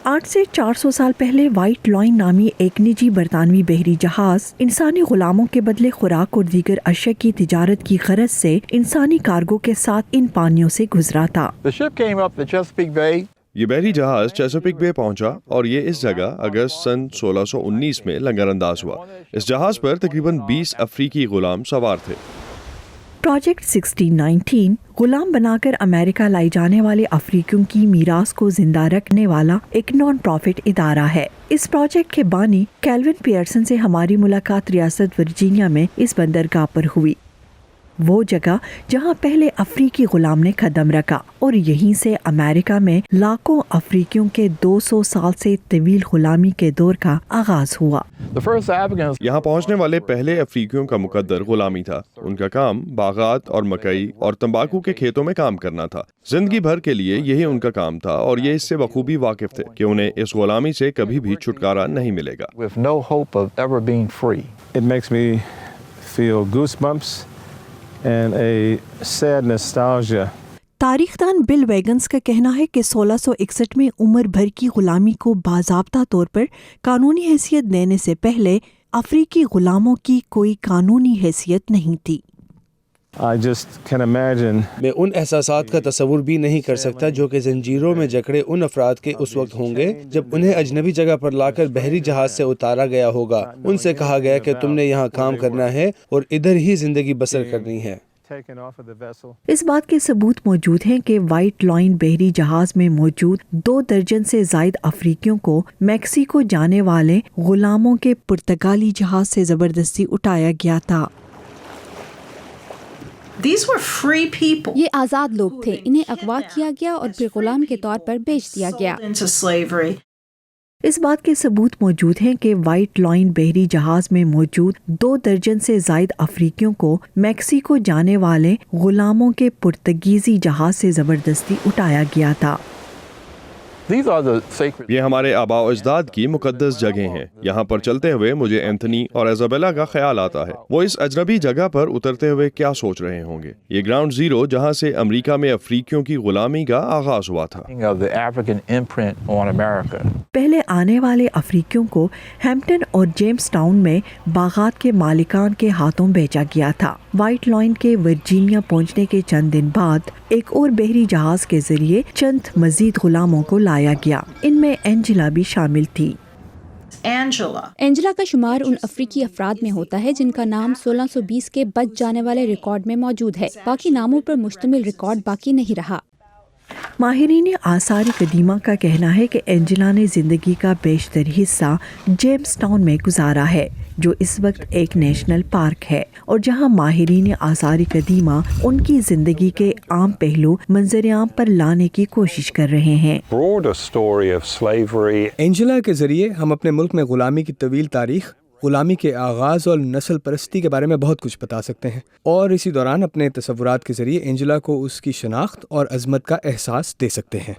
8 سے 400 سال پہلے وائٹ لائن نامی ایک نجی برطانوی بحری جہاز انسانی غلاموں کے بدلے خوراک اور دیگر اشیاء کی تجارت کی غرض سے انسانی کارگو کے ساتھ ان پانیوں سے گزرا تھا۔ یہ بحری جہاز چیساپیک بے پہنچا اور یہ اس جگہ اگست سن 1619 میں لنگر انداز ہوا۔ اس جہاز پر تقریباً 20 افریقی غلام سوار تھے۔ پروجیکٹ 1619 غلام بنا کر امریکہ لائے جانے والے افریقیوں کی میراث کو زندہ رکھنے والا ایک نان پروفٹ ادارہ ہے۔ اس پروجیکٹ کے بانی کیلون پیئرسن سے ہماری ملاقات ریاست ورجینیا میں اس بندرگاہ پر ہوئی، وہ جگہ جہاں پہلے افریقی غلام نے قدم رکھا، اور یہیں سے امریکہ میں لاکھوں افریقیوں کے 200 سال سے طویل غلامی کے دور کا آغاز ہوا۔ یہاں پہنچنے والے پہلے افریقیوں کا مقدر غلامی تھا۔ ان کا کام باغات اور مکئی اور تمباکو کے کھیتوں میں کام کرنا تھا۔ زندگی بھر کے لیے یہی ان کا کام تھا، اور یہ اس سے بخوبی واقف تھے کہ انہیں اس غلامی سے کبھی بھی چھٹکارا نہیں ملے گا۔ It makes me feel goosebumps and a sad nostalgia. تاریخ دان بل ویگنز کا کہنا ہے کہ 1661 میں عمر بھر کی غلامی کو باضابطہ طور پر قانونی حیثیت دینے سے پہلے افریقی غلاموں کی کوئی قانونی حیثیت نہیں تھی۔ I just can imagine. میں ان احساسات کا تصور بھی نہیں کر سکتا جو کہ زنجیروں میں جکڑے ان افراد کے اس وقت ہوں گے جب انہیں اجنبی جگہ پر لا کر بحری جہاز سے اتارا گیا ہوگا۔ ان سے کہا گیا کہ تم نے یہاں کام کرنا ہے اور ادھر ہی زندگی بسر کرنی ہے۔ اس بات کے ثبوت موجود ہیں کہ وائٹ لائن بحری جہاز میں موجود 2 درجن سے زائد افریقیوں کو میکسیکو جانے والے غلاموں کے پرتگالی جہاز سے زبردستی اٹھایا گیا تھا۔ یہ آزاد لوگ تھے، انہیں اغوا کیا گیا اور پھر غلام کے طور پر بیچ دیا گیا۔ اس بات کے ثبوت موجود ہیں کہ وائٹ لائن بحری جہاز میں موجود 2 درجن سے زائد افریقیوں کو میکسیکو جانے والے غلاموں کے پرتگیزی جہاز سے زبردستی اٹھایا گیا تھا۔ یہ ہمارے آباء و اجداد کی مقدس جگہیں ہیں۔ یہاں پر چلتے ہوئے مجھے اینتھنی اور ایزابیلا کا خیال آتا ہے۔ وہ اس اجنبی جگہ پر اترتے ہوئے کیا سوچ رہے ہوں گے؟ یہ گراؤنڈ زیرو جہاں سے امریکہ میں افریقیوں کی غلامی کا آغاز ہوا تھا۔ پہلے آنے والے افریقیوں کو ہیمپٹن اور جیمز ٹاؤن میں باغات کے مالکان کے ہاتھوں بیچا گیا تھا۔ وائٹ لائن کے ورجینیا پہنچنے کے چند دن بعد ایک اور بحری جہاز کے ذریعے چند مزید غلاموں کو لایا گیا، ان میں اینجلا بھی شامل تھی۔ اینجلا کا شمار ان افریقی افراد میں ہوتا ہے جن کا نام 1620 کے بچ جانے والے ریکارڈ میں موجود ہے۔ باقی ناموں پر مشتمل ریکارڈ باقی نہیں رہا۔ ماہرین آثار قدیمہ کا کہنا ہے کہ اینجلا نے زندگی کا بیشتر حصہ جیمز ٹاؤن میں گزارا ہے، جو اس وقت ایک نیشنل پارک ہے، اور جہاں ماہرین آثار قدیمہ ان کی زندگی کے عام پہلو منظر عام پر لانے کی کوشش کر رہے ہیں۔ اینجلا کے ذریعے ہم اپنے ملک میں غلامی کی طویل تاریخ، غلامی کے آغاز اور نسل پرستی کے بارے میں بہت کچھ بتا سکتے ہیں، اور اسی دوران اپنے تصورات کے ذریعے اینجلا کو اس کی شناخت اور عظمت کا احساس دے سکتے ہیں۔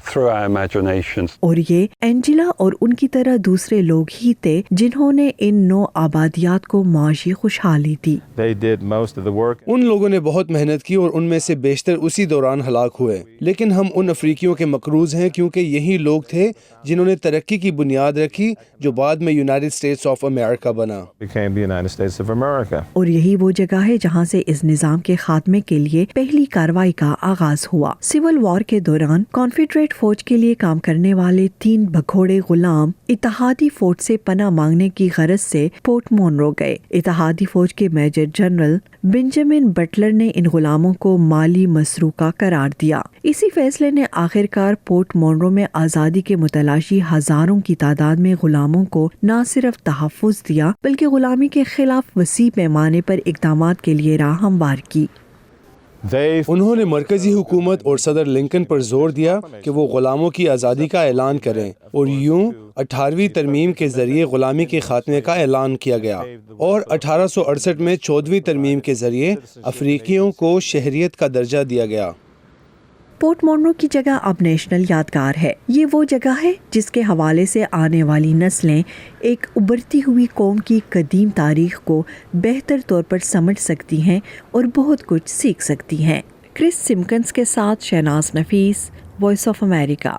اور یہ اینجلا اور ان کی طرح دوسرے لوگ ہی تھے جنہوں نے ان نو آبادیات کو معاشی خوشحالی دی۔ ان لوگوں نے بہت محنت کی اور ان میں سے بیشتر اسی دوران ہلاک ہوئے، لیکن ہم ان افریقیوں کے مقروض ہیں کیونکہ یہی لوگ تھے جنہوں نے ترقی کی بنیاد رکھی جو بعد میں یونائٹڈ اسٹیٹس آف امریکہ بنا۔ اور یہی وہ جگہ ہے جہاں سے اس نظام کے خاتمے کے لیے پہلی کارروائی کا آغاز ہوا۔ سول وار کے دوران کانفیڈریٹ فوج کے لیے کام کرنے والے 3 بھگوڑے غلام اتحادی فوج سے پناہ مانگنے کی غرض سے پورٹ مونرو گئے۔ اتحادی فوج کے میجر جنرل بنجامن بٹلر نے ان غلاموں کو مالی مسروقہ قرار دیا۔ اسی فیصلے نے آخرکار پورٹ مونرو میں آزادی کے متلاشی ہزاروں کی تعداد میں غلاموں کو نہ صرف تحفظ دیا بلکہ غلامی کے خلاف وسیع پیمانے پر اقدامات کے لیے راہ ہموار کی۔ انہوں نے مرکزی حکومت اور صدر لنکن پر زور دیا کہ وہ غلاموں کی آزادی کا اعلان کریں، اور یوں 18ویں ترمیم کے ذریعے غلامی کے خاتمے کا اعلان کیا گیا، اور 1868 میں 14ویں ترمیم کے ذریعے افریقیوں کو شہریت کا درجہ دیا گیا۔ پورٹ مونرو کی جگہ اب نیشنل یادگار ہے۔ یہ وہ جگہ ہے جس کے حوالے سے آنے والی نسلیں ایک ابھرتی ہوئی قوم کی قدیم تاریخ کو بہتر طور پر سمجھ سکتی ہیں اور بہت کچھ سیکھ سکتی ہیں۔ کرس سمکنز کے ساتھ شہناز نفیس، وائس آف امریکہ۔